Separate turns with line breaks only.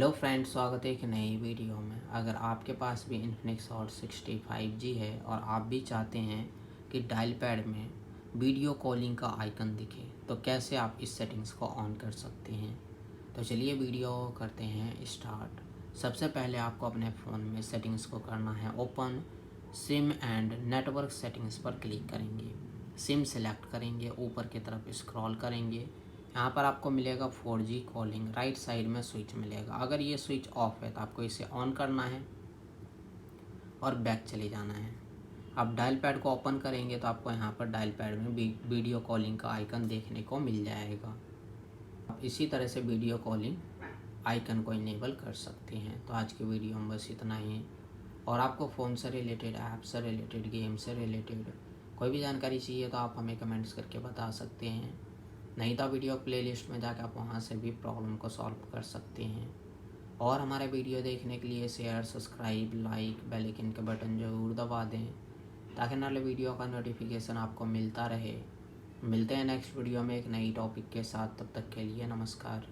Hello friends, स्वागत है एक नई वीडियो में। अगर आपके पास भी इन्फिनिक्स हॉट 65G है और आप भी चाहते हैं कि डायल पैड में वीडियो कॉलिंग का आइकन दिखे तो कैसे आप इस सेटिंग्स को ऑन कर सकते हैं। तो चलिए वीडियो करते हैं स्टार्ट। सबसे पहले आपको अपने फ़ोन में सेटिंग्स को करना है open. SIM and network settings पर क्लिक करेंगे, सिम सेलेक्ट करेंगे, ऊपर की तरफ स्क्रॉल करेंगे। यहाँ पर आपको मिलेगा 4G कॉलिंग, राइट साइड में स्विच मिलेगा। अगर ये स्विच ऑफ है तो आपको इसे ऑन करना है और बैक चले जाना है। आप डायल पैड को ओपन करेंगे तो आपको यहाँ पर डायल पैड में वीडियो कॉलिंग का आइकन देखने को मिल जाएगा। आप इसी तरह से वीडियो कॉलिंग आइकन को इनेबल कर सकते हैं। तो आज की वीडियो में बस इतना ही। और आपको फ़ोन से रिलेटेड, ऐप से रिलेटेड, गेम से रिलेटेड कोई भी जानकारी चाहिए तो आप हमें कमेंट्स करके बता सकते हैं। नहीं तो वीडियो प्लेलिस्ट में जाकर आप वहाँ से भी प्रॉब्लम को सॉल्व कर सकते हैं। और हमारे वीडियो देखने के लिए share, subscribe, like, bell icon के बटन ज़रूर दबा दें ताकि नए वीडियो का नोटिफिकेशन आपको मिलता रहे। मिलते हैं नेक्स्ट वीडियो में एक नई टॉपिक के साथ। तब तक के लिए नमस्कार।